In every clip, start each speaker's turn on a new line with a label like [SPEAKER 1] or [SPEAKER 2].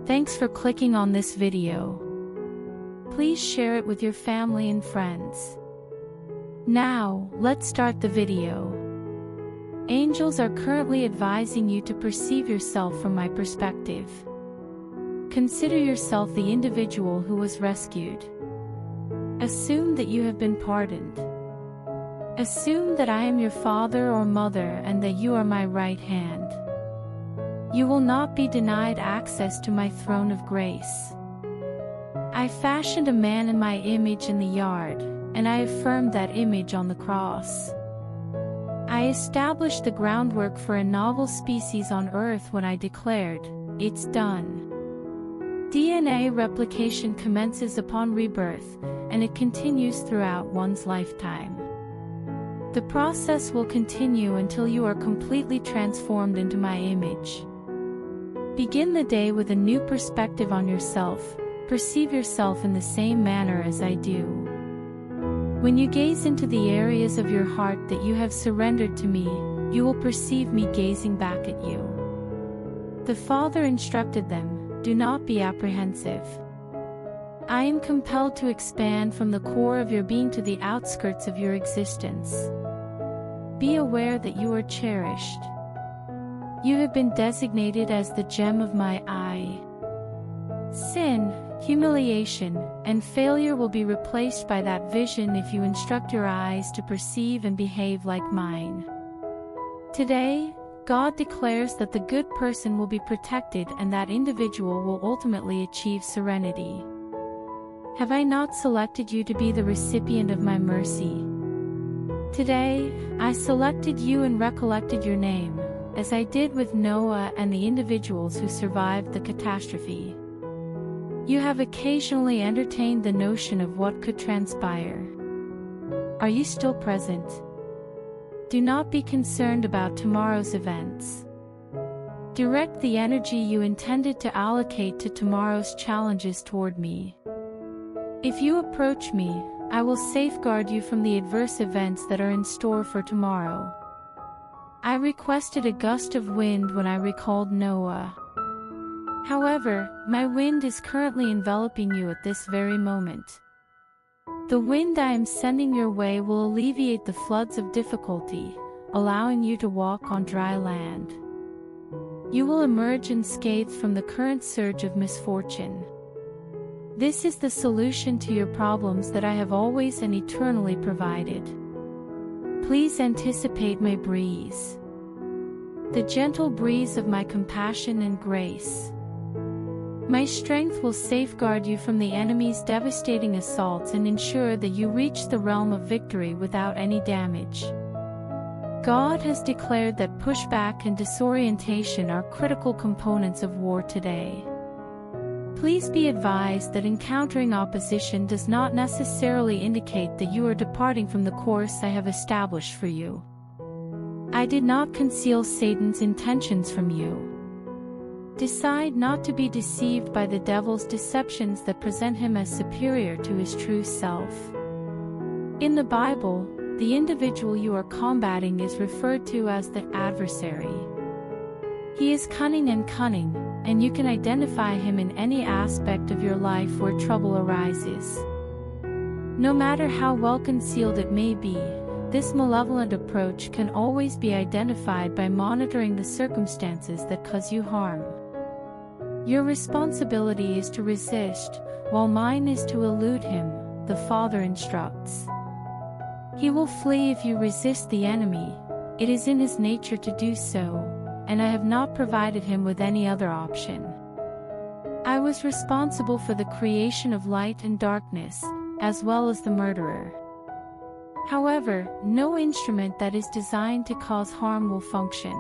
[SPEAKER 1] Thanks for clicking on this video. Please share it with your family and friends. Now, let's start the video. Angels are currently advising you to perceive yourself from my perspective. Consider yourself the individual who was rescued. Assume that you have been pardoned. Assume that I am your father or mother and that you are my right hand. You will not be denied access to my throne of grace. I fashioned a man in my image in the yard, and I affirmed that image on the cross. I established the groundwork for a novel species on Earth when I declared, "It's done." DNA replication commences upon rebirth, and it continues throughout one's lifetime. The process will continue until you are completely transformed into my image. Begin the day with a new perspective on yourself. Perceive yourself in the same manner as I do. When you gaze into the areas of your heart that you have surrendered to me, you will perceive me gazing back at you. The Father instructed them, "Do not be apprehensive. I am compelled to expand from the core of your being to the outskirts of your existence. Be aware that you are cherished. You have been designated as the gem of my eye. Sin, humiliation, and failure will be replaced by that vision if you instruct your eyes to perceive and behave like mine." Today, God declares that the good person will be protected and that individual will ultimately achieve serenity. Have I not selected you to be the recipient of my mercy? Today, I selected you and recollected your name, as I did with Noah and the individuals who survived the catastrophe. You have occasionally entertained the notion of what could transpire. Are you still present? Do not be concerned about tomorrow's events. Direct the energy you intended to allocate to tomorrow's challenges toward me. If you approach me, I will safeguard you from the adverse events that are in store for tomorrow. I requested a gust of wind when I recalled Noah. However, my wind is currently enveloping you at this very moment. The wind I am sending your way will alleviate the floods of difficulty, allowing you to walk on dry land. You will emerge unscathed from the current surge of misfortune. This is the solution to your problems that I have always and eternally provided. Please anticipate my breeze. The gentle breeze of my compassion and grace. My strength will safeguard you from the enemy's devastating assaults and ensure that you reach the realm of victory without any damage. God has declared that pushback and disorientation are critical components of war today. Please be advised that encountering opposition does not necessarily indicate that you are departing from the course I have established for you. I did not conceal Satan's intentions from you. Decide not to be deceived by the devil's deceptions that present him as superior to his true self. In the Bible, the individual you are combating is referred to as the adversary. He is cunning, and you can identify him in any aspect of your life where trouble arises. No matter how well concealed it may be, this malevolent approach can always be identified by monitoring the circumstances that cause you harm. Your responsibility is to resist, while mine is to elude him, the Father instructs. He will flee if you resist the enemy. It is in his nature to do so, and I have not provided him with any other option. I was responsible for the creation of light and darkness, as well as the murderer. However, no instrument that is designed to cause harm will function.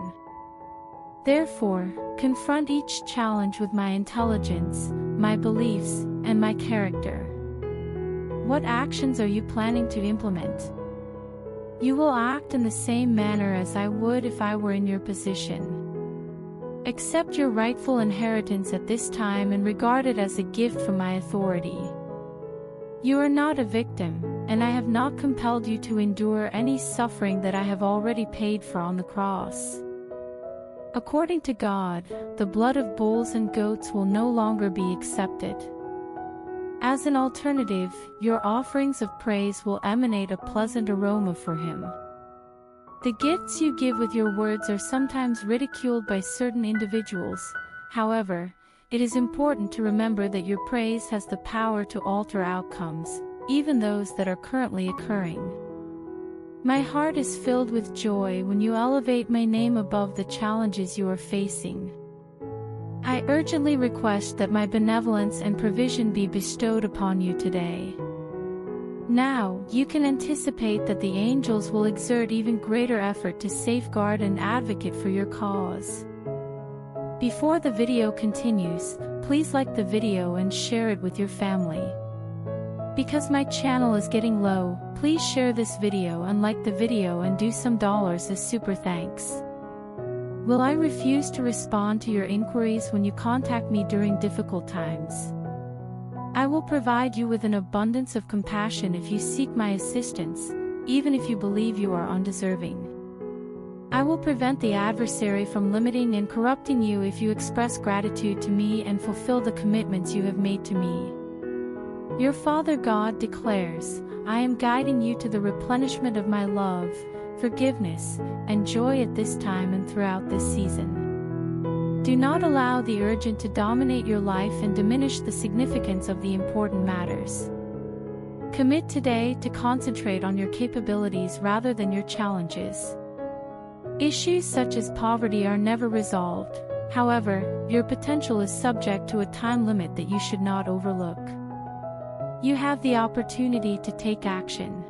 [SPEAKER 1] Therefore, confront each challenge with my intelligence, my beliefs, and my character. What actions are you planning to implement? You will act in the same manner as I would if I were in your position. Accept your rightful inheritance at this time and regard it as a gift from my authority. You are not a victim, and I have not compelled you to endure any suffering that I have already paid for on the cross. According to God, the blood of bulls and goats will no longer be accepted. As an alternative, your offerings of praise will emanate a pleasant aroma for Him. The gifts you give with your words are sometimes ridiculed by certain individuals. However, it is important to remember that your praise has the power to alter outcomes, even those that are currently occurring. My heart is filled with joy when you elevate my name above the challenges you are facing. I urgently request that my benevolence and provision be bestowed upon you today. Now, you can anticipate that the angels will exert even greater effort to safeguard and advocate for your cause. Before the video continues, please like the video and share it with your family. Because my channel is getting low, please share this video and like the video and do some dollars as super thanks. Will I refuse to respond to your inquiries when you contact me during difficult times? I will provide you with an abundance of compassion if you seek my assistance, even if you believe you are undeserving. I will prevent the adversary from limiting and corrupting you if you express gratitude to me and fulfill the commitments you have made to me. Your Father God declares, I am guiding you to the replenishment of my love, forgiveness, and joy at this time and throughout this season. Do not allow the urgent to dominate your life and diminish the significance of the important matters. Commit today to concentrate on your capabilities rather than your challenges. Issues such as poverty are never resolved. However, your potential is subject to a time limit that you should not overlook. You have the opportunity to take action.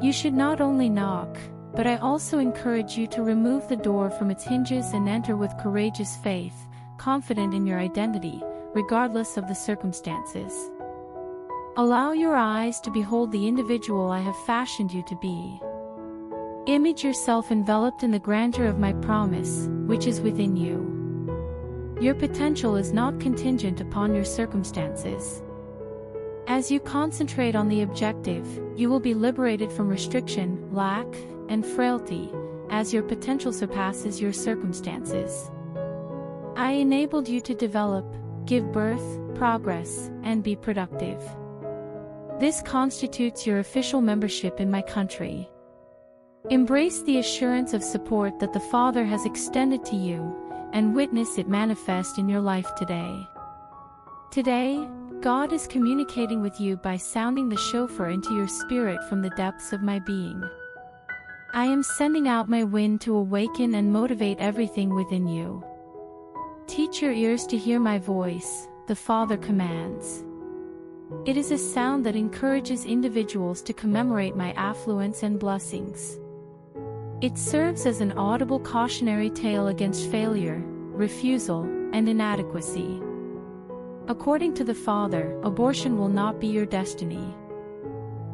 [SPEAKER 1] You should not only knock, but I also encourage you to remove the door from its hinges and enter with courageous faith, confident in your identity, regardless of the circumstances. Allow your eyes to behold the individual I have fashioned you to be. Image yourself enveloped in the grandeur of my promise, which is within you. Your potential is not contingent upon your circumstances. As you concentrate on the objective, you will be liberated from restriction, lack, and frailty, as your potential surpasses your circumstances. I enabled you to develop, give birth, progress, and be productive. This constitutes your official membership in my country. Embrace the assurance of support that the Father has extended to you, and witness it manifest in your life today. Today, God is communicating with you by sounding the shofar into your spirit from the depths of my being. I am sending out my wind to awaken and motivate everything within you. Teach your ears to hear my voice, the Father commands. It is a sound that encourages individuals to commemorate my affluence and blessings. It serves as an audible cautionary tale against failure, refusal, and inadequacy. According to the Father, abortion will not be your destiny.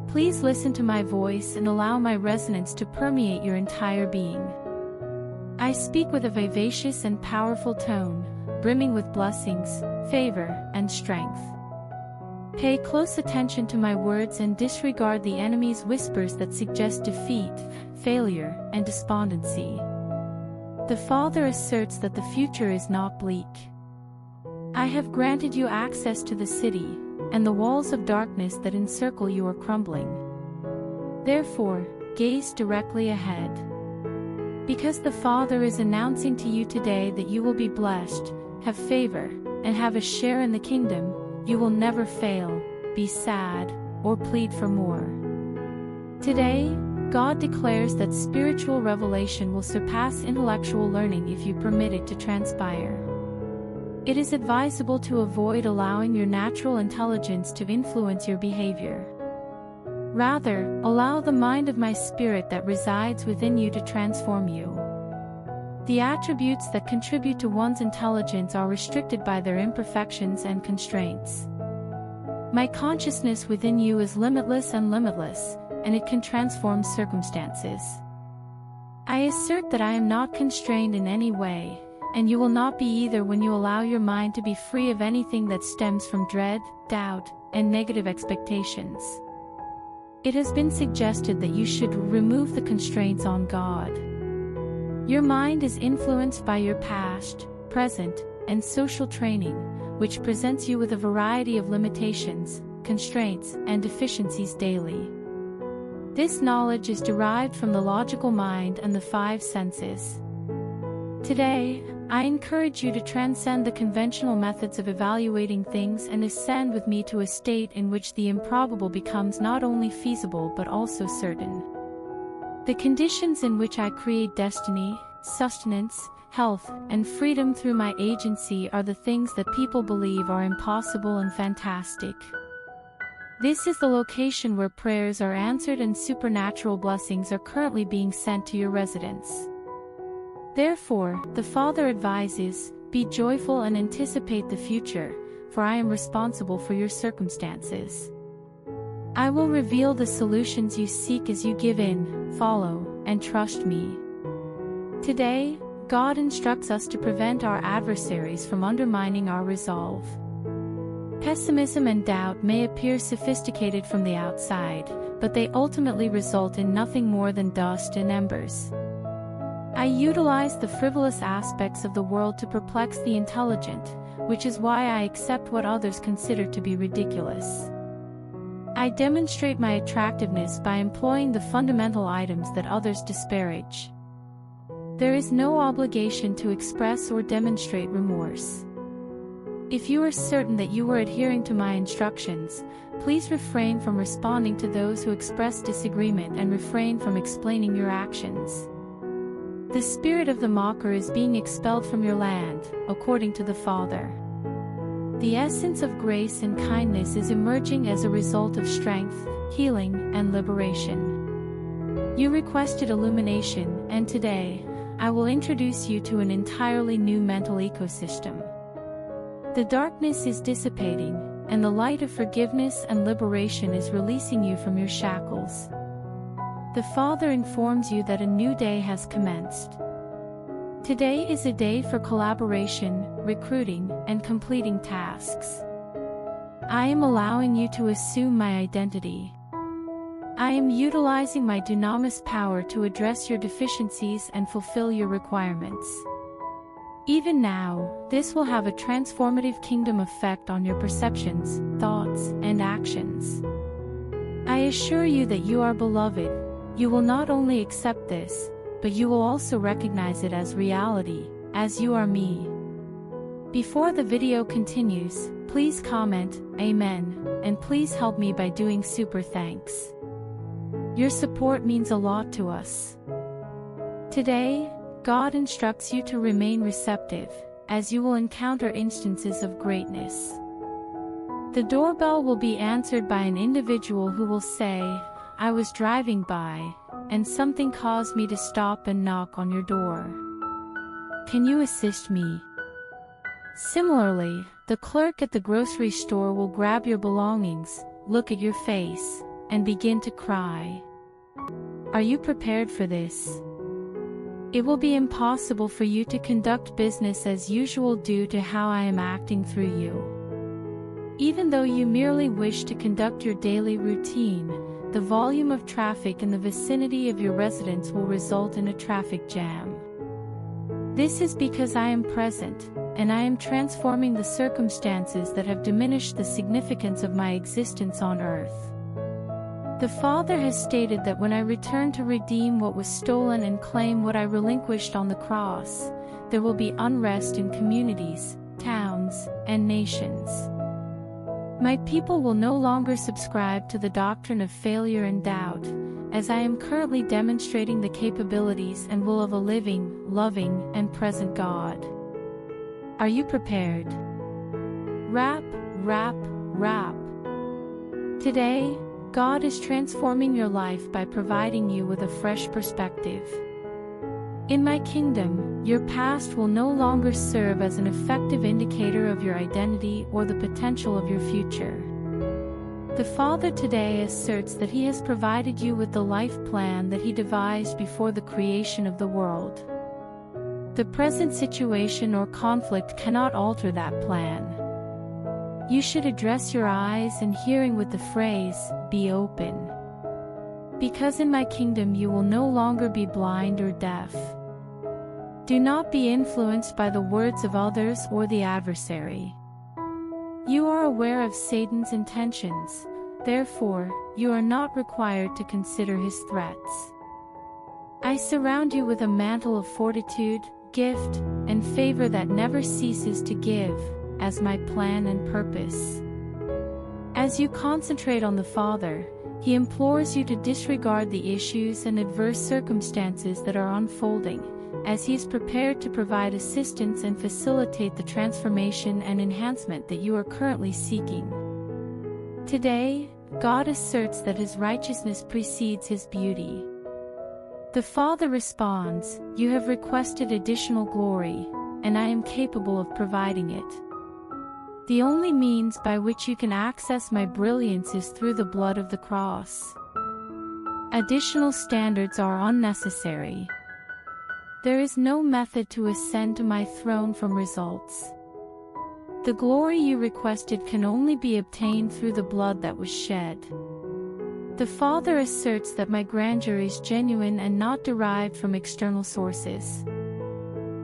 [SPEAKER 1] Please listen to my voice and allow my resonance to permeate your entire being. I speak with a vivacious and powerful tone, brimming with blessings, favor, and strength. Pay close attention to my words and disregard the enemy's whispers that suggest defeat, failure, and despondency. The Father asserts that the future is not bleak. I have granted you access to the city, and the walls of darkness that encircle you are crumbling. Therefore, gaze directly ahead. Because the Father is announcing to you today that you will be blessed, have favor, and have a share in the kingdom, you will never fail, be sad, or plead for more. Today, God declares that spiritual revelation will surpass intellectual learning if you permit it to transpire. It is advisable to avoid allowing your natural intelligence to influence your behavior. Rather, allow the mind of my Spirit that resides within you to transform you. The attributes that contribute to one's intelligence are restricted by their imperfections and constraints. My consciousness within you is limitless and limitless, and it can transform circumstances. I assert that I am not constrained in any way, and you will not be either when you allow your mind to be free of anything that stems from dread, doubt, and negative expectations. It has been suggested that you should remove the constraints on God. Your mind is influenced by your past, present, and social training, which presents you with a variety of limitations, constraints, and deficiencies daily. This knowledge is derived from the logical mind and the five senses. Today, I encourage you to transcend the conventional methods of evaluating things and ascend with me to a state in which the improbable becomes not only feasible but also certain. The conditions in which I create destiny, sustenance, health, and freedom through my agency are the things that people believe are impossible and fantastic. This is the location where prayers are answered and supernatural blessings are currently being sent to your residence. Therefore, the Father advises, be joyful and anticipate the future, for I am responsible for your circumstances. I will reveal the solutions you seek as you give in, follow, and trust me. Today, God instructs us to prevent our adversaries from undermining our resolve. Pessimism and doubt may appear sophisticated from the outside, but they ultimately result in nothing more than dust and embers. I utilize the frivolous aspects of the world to perplex the intelligent, which is why I accept what others consider to be ridiculous. I demonstrate my attractiveness by employing the fundamental items that others disparage. There is no obligation to express or demonstrate remorse. If you are certain that you are adhering to my instructions, please refrain from responding to those who express disagreement and refrain from explaining your actions. The spirit of the mocker is being expelled from your land, according to the Father. The essence of grace and kindness is emerging as a result of strength, healing, and liberation. You requested illumination, and today, I will introduce you to an entirely new mental ecosystem. The darkness is dissipating, and the light of forgiveness and liberation is releasing you from your shackles. The Father informs you that a new day has commenced. Today is a day for collaboration, recruiting, and completing tasks. I am allowing you to assume my identity. I am utilizing my dunamis power to address your deficiencies and fulfill your requirements. Even now, this will have a transformative kingdom effect on your perceptions, thoughts, and actions. I assure you that you are beloved. You will not only accept this, but you will also recognize it as reality, as you are me. Before the video continues, please comment, Amen, and please help me by doing super thanks. Your support means a lot to us. Today, God instructs you to remain receptive, as you will encounter instances of greatness. The doorbell will be answered by an individual who will say, I was driving by, and something caused me to stop and knock on your door. Can you assist me? Similarly, the clerk at the grocery store will grab your belongings, look at your face, and begin to cry. Are you prepared for this? It will be impossible for you to conduct business as usual due to how I am acting through you. Even though you merely wish to conduct your daily routine, the volume of traffic in the vicinity of your residence will result in a traffic jam. This is because I am present, and I am transforming the circumstances that have diminished the significance of my existence on earth. The Father has stated that when I return to redeem what was stolen and claim what I relinquished on the cross, there will be unrest in communities, towns, and nations. My people will no longer subscribe to the doctrine of failure and doubt, as I am currently demonstrating the capabilities and will of a living, loving, and present God. Are you prepared? Rap, rap, rap. Today, God is transforming your life by providing you with a fresh perspective. In my kingdom, your past will no longer serve as an effective indicator of your identity or the potential of your future. The Father today asserts that He has provided you with the life plan that He devised before the creation of the world. The present situation or conflict cannot alter that plan. You should address your eyes and hearing with the phrase, "Be open." Because in my kingdom you will no longer be blind or deaf. Do not be influenced by the words of others or the adversary. You are aware of Satan's intentions, therefore, you are not required to consider his threats. I surround you with a mantle of fortitude, gift, and favor that never ceases to give, as my plan and purpose. As you concentrate on the Father, He implores you to disregard the issues and adverse circumstances that are unfolding, as He is prepared to provide assistance and facilitate the transformation and enhancement that you are currently seeking. Today, God asserts that His righteousness precedes His beauty. The Father responds, "You have requested additional glory, and I am capable of providing it. The only means by which you can access my brilliance is through the blood of the cross. Additional standards are unnecessary. There is no method to ascend to my throne from results. The glory you requested can only be obtained through the blood that was shed." The Father asserts that my grandeur is genuine and not derived from external sources.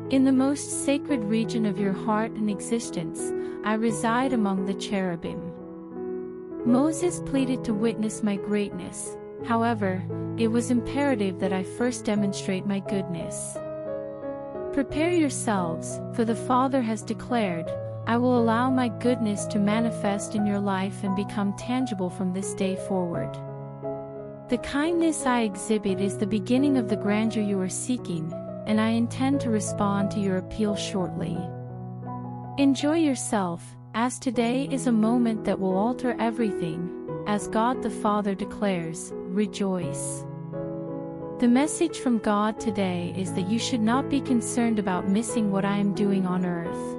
[SPEAKER 1] In the most sacred region of your heart and existence, I reside among the cherubim. Moses pleaded to witness my greatness, however, it was imperative that I first demonstrate my goodness. Prepare yourselves, for the Father has declared, "I will allow my goodness to manifest in your life and become tangible from this day forward." The kindness I exhibit is the beginning of the grandeur you are seeking, and I intend to respond to your appeal shortly. Enjoy yourself, as today is a moment that will alter everything, as God the Father declares, "Rejoice." The message from God today is that you should not be concerned about missing what I am doing on earth.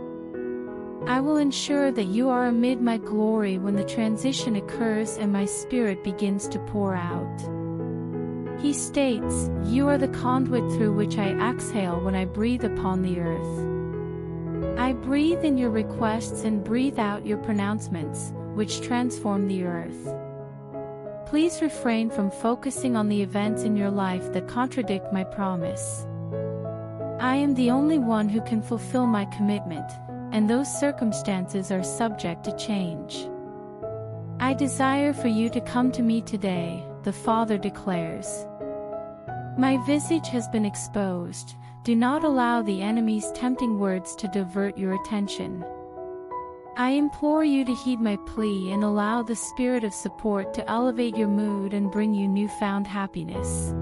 [SPEAKER 1] I will ensure that you are amid my glory when the transition occurs and my Spirit begins to pour out. He states, "You are the conduit through which I exhale when I breathe upon the earth." I breathe in your requests and breathe out your pronouncements, which transform the earth. Please refrain from focusing on the events in your life that contradict my promise. I am the only one who can fulfill my commitment, and those circumstances are subject to change. I desire for you to come to me today, the Father declares. My visage has been exposed. Do not allow the enemy's tempting words to divert your attention. I implore you to heed my plea and allow the spirit of support to elevate your mood and bring you newfound happiness.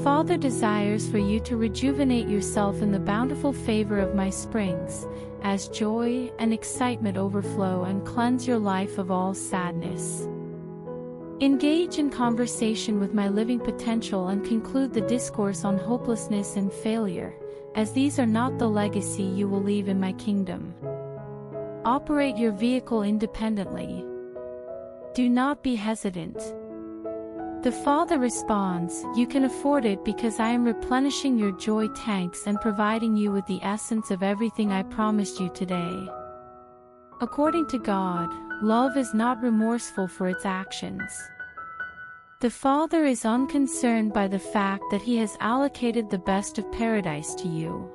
[SPEAKER 1] Father desires for you to rejuvenate yourself in the bountiful favor of my springs, as joy and excitement overflow and cleanse your life of all sadness. Engage in conversation with my living potential and conclude the discourse on hopelessness and failure, as these are not the legacy you will leave in my kingdom. Operate your vehicle independently. Do not be hesitant. The Father responds, "You can afford it because I am replenishing your joy tanks and providing you with the essence of everything I promised you today." According to God, love is not remorseful for its actions. The Father is unconcerned by the fact that He has allocated the best of paradise to you.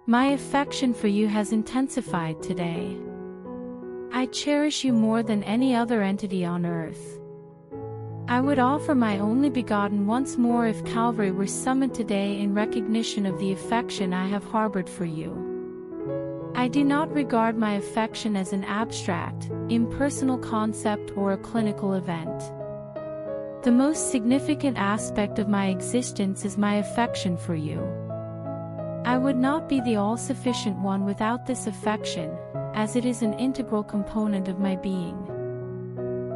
[SPEAKER 1] My affection for you has intensified today. I cherish you more than any other entity on earth. I would offer my only begotten once more if Calvary were summoned today in recognition of the affection I have harbored for you. I do not regard my affection as an abstract, impersonal concept or a clinical event. The most significant aspect of my existence is my affection for you. I would not be the all-sufficient one without this affection, as it is an integral component of my being.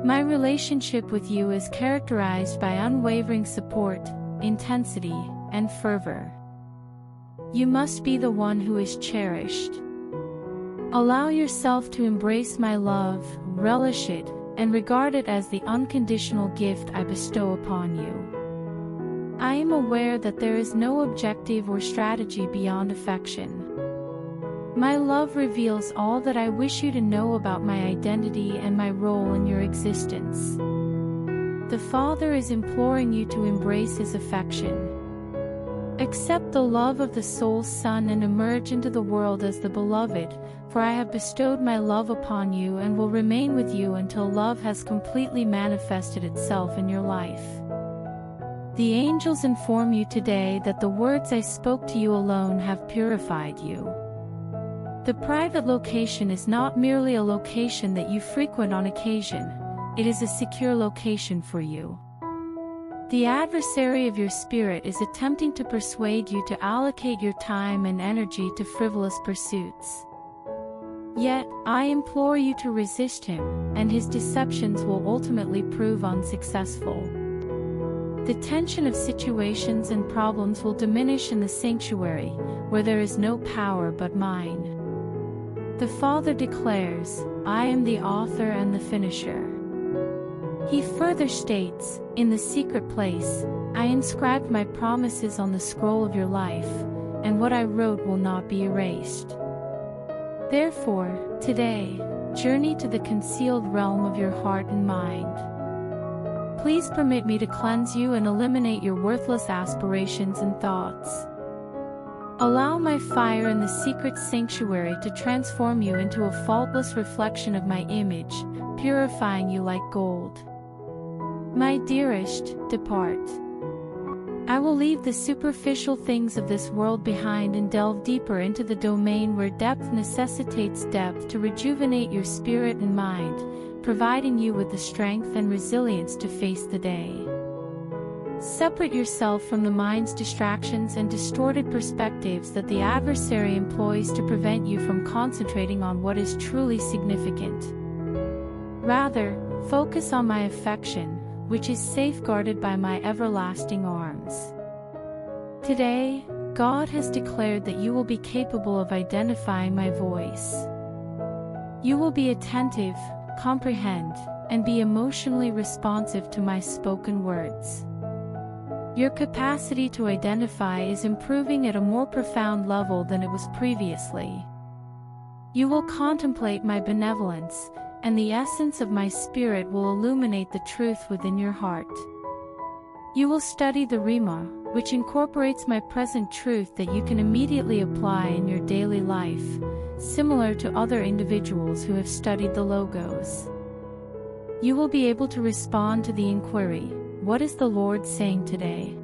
[SPEAKER 1] My relationship with you is characterized by unwavering support, intensity, and fervor. You must be the one who is cherished. Allow yourself to embrace my love, relish it, and regard it as the unconditional gift I bestow upon you. I am aware that there is no objective or strategy beyond affection. My love reveals all that I wish you to know about my identity and my role in your existence. The Father is imploring you to embrace His affection. Accept the love of the soul's Son and emerge into the world as the beloved, for I have bestowed my love upon you and will remain with you until love has completely manifested itself in your life. The angels inform you today that the words I spoke to you alone have purified you. The private location is not merely a location that you frequent on occasion, it is a secure location for you. The adversary of your spirit is attempting to persuade you to allocate your time and energy to frivolous pursuits. Yet, I implore you to resist him, and his deceptions will ultimately prove unsuccessful. The tension of situations and problems will diminish in the sanctuary, where there is no power but mine. The Father declares, I am the author and the finisher. He further states, in the secret place, I inscribed my promises on the scroll of your life, and what I wrote will not be erased. Therefore, today, journey to the concealed realm of your heart and mind. Please permit me to cleanse you and eliminate your worthless aspirations and thoughts. Allow my fire in the secret sanctuary to transform you into a faultless reflection of my image, purifying you like gold. My dearest, depart. I will leave the superficial things of this world behind and delve deeper into the domain where depth necessitates depth to rejuvenate your spirit and mind, providing you with the strength and resilience to face the day. Separate yourself from the mind's distractions and distorted perspectives that the adversary employs to prevent you from concentrating on what is truly significant. Rather, focus on my affection, which is safeguarded by my everlasting arms. Today, God has declared that you will be capable of identifying my voice. You will be attentive, comprehend, and be emotionally responsive to my spoken words. Your capacity to identify is improving at a more profound level than it was previously. You will contemplate my benevolence, and the essence of my spirit will illuminate the truth within your heart. You will study the Rima, which incorporates my present truth that you can immediately apply in your daily life, similar to other individuals who have studied the Logos. You will be able to respond to the inquiry, what is the Lord saying today?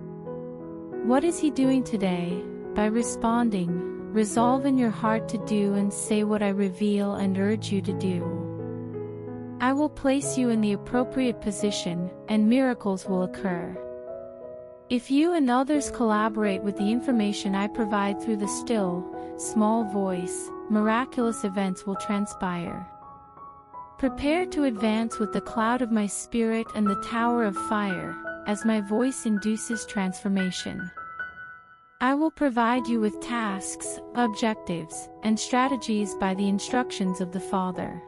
[SPEAKER 1] What is He doing today? By responding, resolve in your heart to do and say what I reveal and urge you to do. I will place you in the appropriate position, and miracles will occur. If you and others collaborate with the information I provide through the still, small voice, miraculous events will transpire. Prepare to advance with the cloud of my spirit and the tower of fire, as my voice induces transformation. I will provide you with tasks, objectives, and strategies by the instructions of the Father.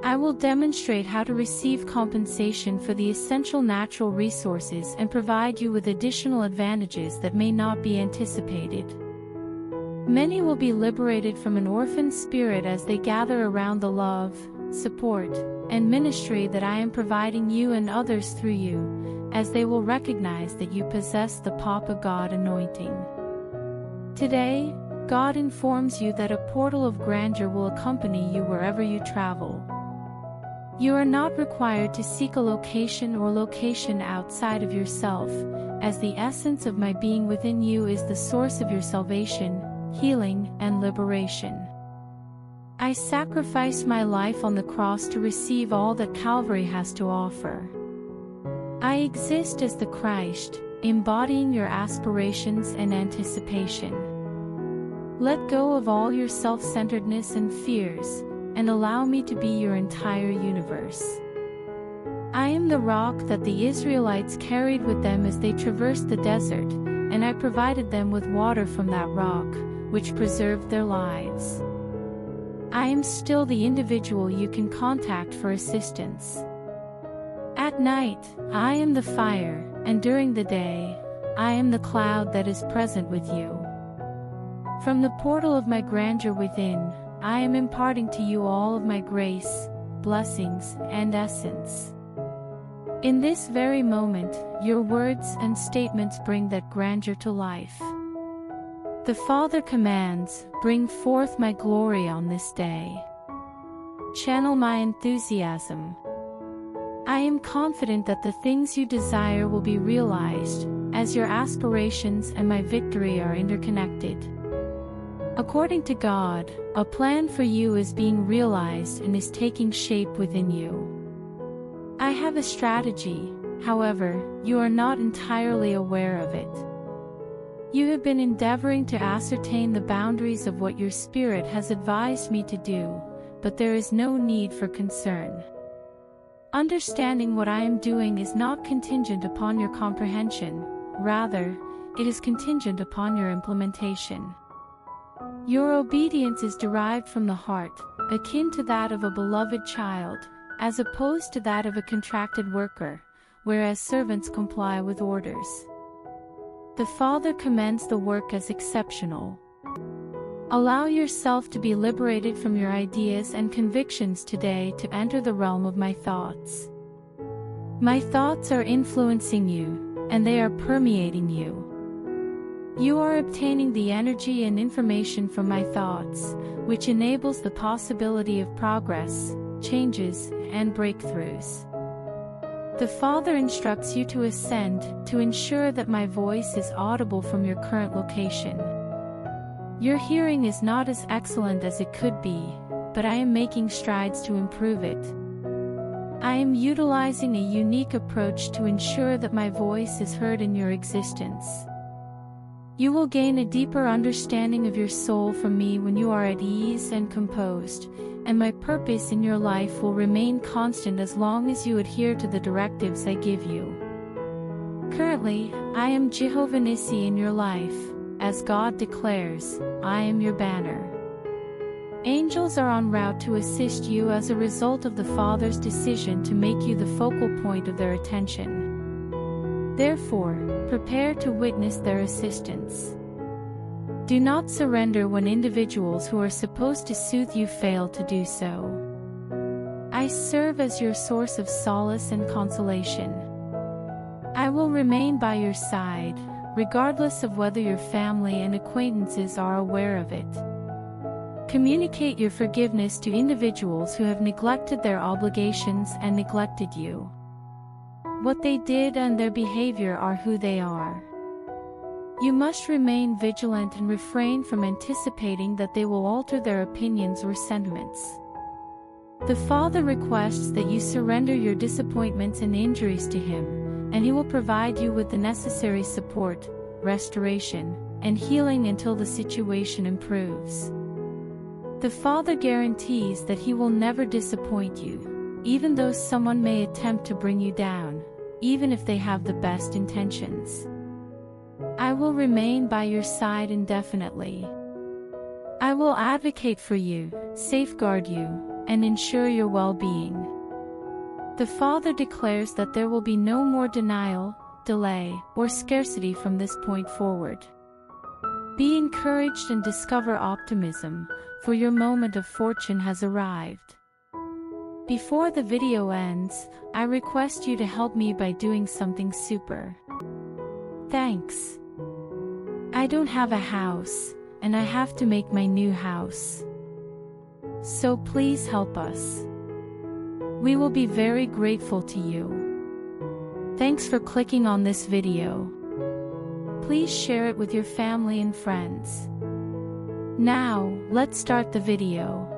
[SPEAKER 1] I will demonstrate how to receive compensation for the essential natural resources and provide you with additional advantages that may not be anticipated. Many will be liberated from an orphan spirit as they gather around the love, support, and ministry that I am providing you and others through you, as they will recognize that you possess the Papa God anointing. Today, God informs you that a portal of grandeur will accompany you wherever you travel. You are not required to seek a location or location outside of yourself, as the essence of my being within you is the source of your salvation, healing, and liberation. I sacrificed my life on the cross to receive all that Calvary has to offer. I exist as the Christ, embodying your aspirations and anticipation. Let go of all your self-centeredness and fears, and allow me to be your entire universe. I am the rock that the Israelites carried with them as they traversed the desert, and I provided them with water from that rock, which preserved their lives. I am still the individual you can contact for assistance. At night, I am the fire, and during the day, I am the cloud that is present with you. From the portal of my grandeur within, I am imparting to you all of my grace, blessings, and essence. In this very moment, your words and statements bring that grandeur to life. The Father commands, "Bring forth my glory on this day. Channel my enthusiasm." I am confident that the things you desire will be realized, as your aspirations and my victory are interconnected. According to God, a plan for you is being realized and is taking shape within you. I have a strategy, however, you are not entirely aware of it. You have been endeavoring to ascertain the boundaries of what your spirit has advised me to do, but there is no need for concern. Understanding what I am doing is not contingent upon your comprehension, rather, it is contingent upon your implementation. Your obedience is derived from the heart, akin to that of a beloved child, as opposed to that of a contracted worker, whereas servants comply with orders. The Father commends the work as exceptional. Allow yourself to be liberated from your ideas and convictions today to enter the realm of my thoughts. My thoughts are influencing you, and they are permeating you. You are obtaining the energy and information from my thoughts, which enables the possibility of progress, changes, and breakthroughs. The Father instructs you to ascend, to ensure that my voice is audible from your current location. Your hearing is not as excellent as it could be, but I am making strides to improve it. I am utilizing a unique approach to ensure that my voice is heard in your existence. You will gain a deeper understanding of your soul from me when you are at ease and composed, and my purpose in your life will remain constant as long as you adhere to the directives I give you. Currently, I am Jehovah Nissi in your life. As God declares, I am your banner. Angels are en route to assist you as a result of the Father's decision to make you the focal point of their attention. Therefore, prepare to witness their assistance. Do not surrender when individuals who are supposed to soothe you fail to do so. I serve as your source of solace and consolation. I will remain by your side, regardless of whether your family and acquaintances are aware of it. Communicate your forgiveness to individuals who have neglected their obligations and neglected you. What they did and their behavior are who they are. You must remain vigilant and refrain from anticipating that they will alter their opinions or sentiments. The Father requests that you surrender your disappointments and injuries to Him, and He will provide you with the necessary support, restoration, and healing until the situation improves. The Father guarantees that He will never disappoint you, even though someone may attempt to bring you down, even if they have the best intentions. I will remain by your side indefinitely. I will advocate for you, safeguard you, and ensure your well-being. The Father declares that there will be no more denial, delay, or scarcity from this point forward. Be encouraged and discover optimism, for your moment of fortune has arrived. Before the video ends, I request you to help me by doing something super. Thanks. I don't have a house, and I have to make my new house. So please help us. We will be very grateful to you. Thanks for clicking on this video. Please share it with your family and friends. Now, let's start the video.